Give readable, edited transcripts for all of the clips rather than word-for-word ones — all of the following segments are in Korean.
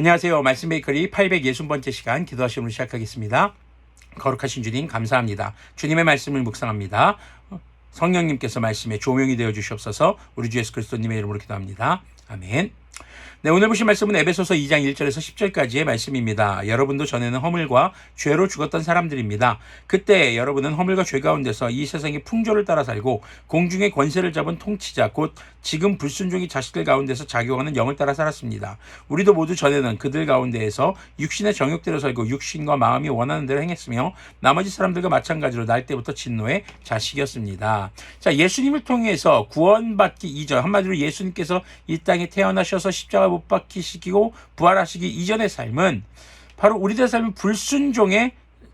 안녕하세요. 말씀 베이커리 860번째 시간 기도하 시험을 시작하겠습니다. 거룩하신 주님 감사합니다. 주님의 말씀을 묵상합니다. 성령님께서 말씀에 조명이 되어 주시옵소서. 우리 주 예수 그리스도님의 이름으로 기도합니다. 아멘. 네, 오늘 보신 말씀은 에베소서 2장 1절에서 10절까지의 말씀입니다. 여러분도 전에는 허물과 죄로 죽었던 사람들입니다. 그때 여러분은 허물과 죄 가운데서 이 세상의 풍조를 따라 살고 공중의 권세를 잡은 통치자 곧 지금 불순종의 자식들 가운데서 작용하는 영을 따라 살았습니다. 우리도 모두 전에는 그들 가운데에서 육신의 정욕대로 살고 육신과 마음이 원하는 대로 행했으며 나머지 사람들과 마찬가지로 날 때부터 진노의 자식이었습니다. 자, 예수님을 통해서 구원받기 이전, 한마디로 예수님께서 이 땅에 태어나셔서 십자가 못 박히시고 부활하시기 이전의 삶은 바로 우리들의 삶은 불순종의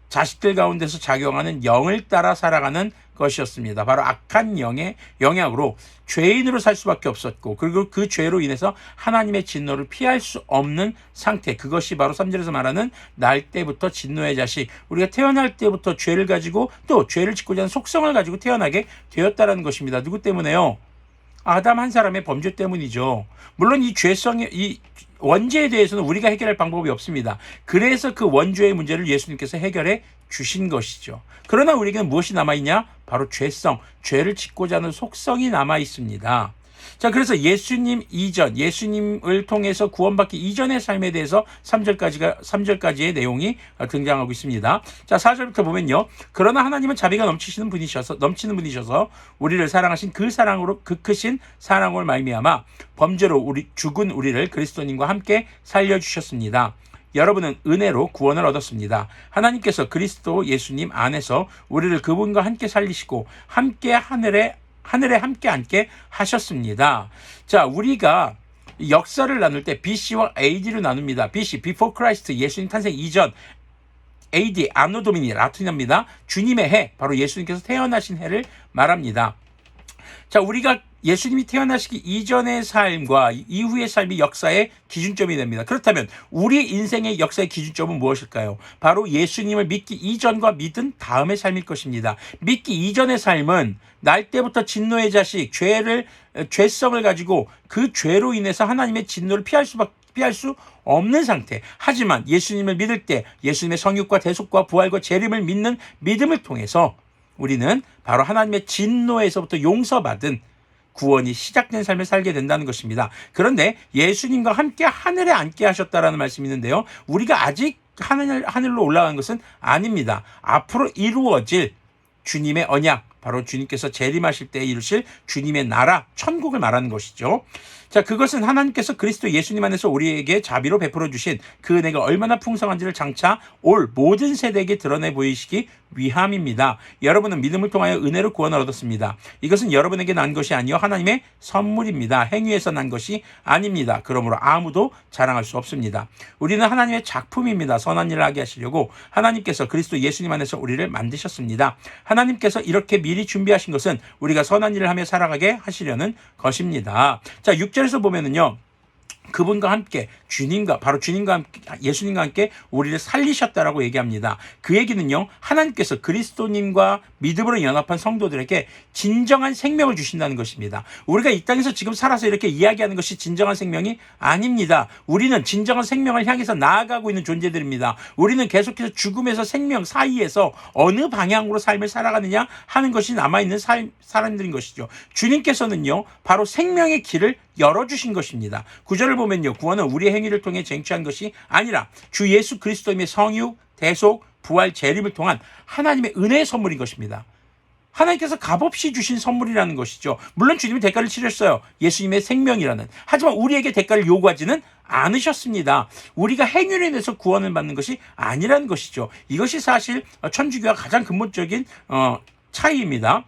자식들 가운데서 작용하는 영을 따라 살아가는 것이었습니다. 바로 악한 영의 영향으로 죄인으로 살 수밖에 없었고, 그리고 그 죄로 인해서 하나님의 진노를 피할 수 없는 상태, 그것이 바로 3절에서 말하는 날 때부터 진노의 자식, 우리가 태어날 때부터 죄를 가지고 또 죄를 짓고자 하는 속성을 가지고 태어나게 되었다는 것입니다. 누구 때문에요? 아담 한 사람의 범죄 때문이죠. 물론 이 죄성의 이 원죄에 대해서는 우리가 해결할 방법이 없습니다. 그래서 그 원죄의 문제를 예수님께서 해결해 주신 것이죠. 그러나 우리에게는 무엇이 남아있냐? 바로 죄성, 죄를 짓고자 하는 속성이 남아있습니다. 자, 그래서 예수님 이전, 예수님을 통해서 구원받기 이전의 삶에 대해서 3절까지의 내용이 등장하고 있습니다. 자, 4절부터 보면요. 그러나 하나님은 자비가 넘치는 분이셔서 우리를 사랑하신 그 사랑으로, 그 크신 사랑으로 말미암아 범죄로 죽은 우리를 그리스도님과 함께 살려주셨습니다. 여러분은 은혜로 구원을 얻었습니다. 하나님께서 그리스도 예수님 안에서 우리를 그분과 함께 살리시고 함께 하늘에 함께 앉게 하셨습니다. 자, 우리가 역사를 나눌 때 BC와 AD로 나눕니다. BC, Before Christ, 예수님 탄생 이전, AD, 안노 도미니, 라틴어입니다. 주님의 해, 바로 예수님께서 태어나신 해를 말합니다. 자, 우리가 예수님이 태어나시기 이전의 삶과 이후의 삶이 역사의 기준점이 됩니다. 그렇다면 우리 인생의 역사의 기준점은 무엇일까요? 바로 예수님을 믿기 이전과 믿은 다음의 삶일 것입니다. 믿기 이전의 삶은 날 때부터 진노의 자식, 죄성을 가지고 그 죄로 인해서 하나님의 진노를 피할 수 없는 상태. 하지만 예수님을 믿을 때 예수님의 성육과 대속과 부활과 재림을 믿는 믿음을 통해서 우리는 바로 하나님의 진노에서부터 용서받은 구원이 시작된 삶을 살게 된다는 것입니다. 그런데 예수님과 함께 하늘에 앉게 하셨다라는 말씀이 있는데요. 우리가 아직 하늘로 올라간 것은 아닙니다. 앞으로 이루어질 주님의 언약, 바로 주님께서 재림하실 때 이루실 주님의 나라, 천국을 말하는 것이죠. 자, 그것은 하나님께서 그리스도 예수님 안에서 우리에게 자비로 베풀어 주신 그 은혜가 얼마나 풍성한지를 장차 올 모든 세대에게 드러내 보이시기 위함입니다. 여러분은 믿음을 통하여 은혜로 구원을 얻었습니다. 이것은 여러분에게 난 것이 아니요 하나님의 선물입니다. 행위에서 난 것이 아닙니다. 그러므로 아무도 자랑할 수 없습니다. 우리는 하나님의 작품입니다. 선한 일을 하게 하시려고 하나님께서 그리스도 예수님 안에서 우리를 만드셨습니다. 하나님께서 이렇게 미리 준비하신 것은 우리가 선한 일을 하며 살아가게 하시려는 것입니다. 자, 6절에서 보면은요. 그분과 함께 바로 주님과 함께 예수님과 함께 우리를 살리셨다라고 얘기합니다. 그 얘기는요. 하나님께서 그리스도님과 믿음으로 연합한 성도들에게 진정한 생명을 주신다는 것입니다. 우리가 이 땅에서 지금 살아서 이렇게 이야기하는 것이 진정한 생명이 아닙니다. 우리는 진정한 생명을 향해서 나아가고 있는 존재들입니다. 우리는 계속해서 죽음에서 생명 사이에서 어느 방향으로 삶을 살아가느냐 하는 것이 남아있는 사람들인 것이죠. 주님께서는요. 바로 생명의 길을 열어주신 것입니다. 9절을 보면요. 구원은 우리의 행위를 통해 쟁취한 것이 아니라 주 예수 그리스도님의 성육, 대속, 부활, 재림을 통한 하나님의 은혜의 선물인 것입니다. 하나님께서 값없이 주신 선물이라는 것이죠. 물론 주님이 대가를 치르셨어요. 예수님의 생명이라는. 하지만 우리에게 대가를 요구하지는 않으셨습니다. 우리가 행위로 인해서 구원을 받는 것이 아니라는 것이죠. 이것이 사실 천주교와 가장 근본적인 차이입니다.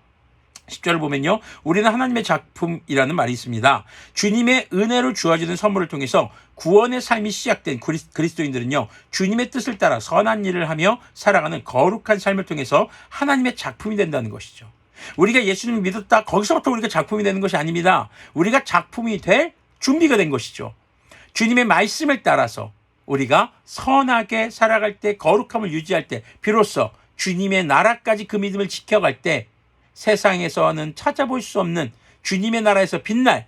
10절을 보면요. 우리는 하나님의 작품이라는 말이 있습니다. 주님의 은혜로 주어지는 선물을 통해서 구원의 삶이 시작된 그리스도인들은요. 주님의 뜻을 따라 선한 일을 하며 살아가는 거룩한 삶을 통해서 하나님의 작품이 된다는 것이죠. 우리가 예수님을 믿었다. 거기서부터 우리가 작품이 되는 것이 아닙니다. 우리가 작품이 될 준비가 된 것이죠. 주님의 말씀을 따라서 우리가 선하게 살아갈 때, 거룩함을 유지할 때, 비로소 주님의 나라까지 그 믿음을 지켜갈 때 세상에서는 찾아볼 수 없는 주님의 나라에서 빛날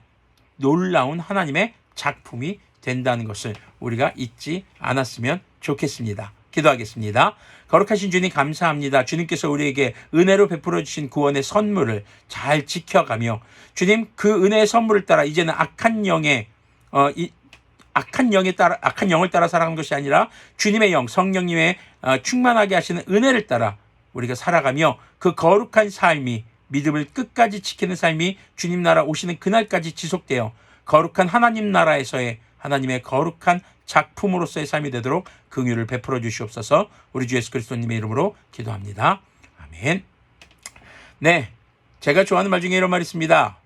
놀라운 하나님의 작품이 된다는 것을 우리가 잊지 않았으면 좋겠습니다. 기도하겠습니다. 거룩하신 주님 감사합니다. 주님께서 우리에게 은혜로 베풀어 주신 구원의 선물을 잘 지켜가며 주님 그 은혜의 선물을 따라 이제는 악한 영을 따라 살아가는 것이 아니라 주님의 영, 성령님의 충만하게 하시는 은혜를 따라 우리가 살아가며 그 거룩한 삶이 믿음을 끝까지 지키는 삶이 주님 나라 오시는 그날까지 지속되어 거룩한 하나님 나라에서의 하나님의 거룩한 작품으로서의 삶이 되도록 긍휼을 베풀어 주시옵소서. 우리 주 예수 그리스도님의 이름으로 기도합니다. 아멘. 네, 제가 좋아하는 말 중에 이런 말이 있습니다.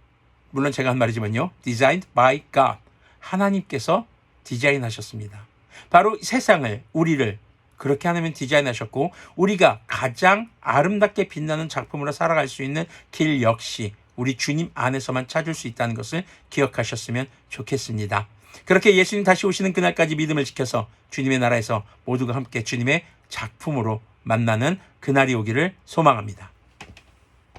물론 제가 한 말이지만요. Designed by God. 하나님께서 디자인하셨습니다. 바로 세상을, 우리를 그렇게 하나님 디자인하셨고 우리가 가장 아름답게 빛나는 작품으로 살아갈 수 있는 길 역시 우리 주님 안에서만 찾을 수 있다는 것을 기억하셨으면 좋겠습니다. 그렇게 예수님 다시 오시는 그날까지 믿음을 지켜서 주님의 나라에서 모두가 함께 주님의 작품으로 만나는 그날이 오기를 소망합니다.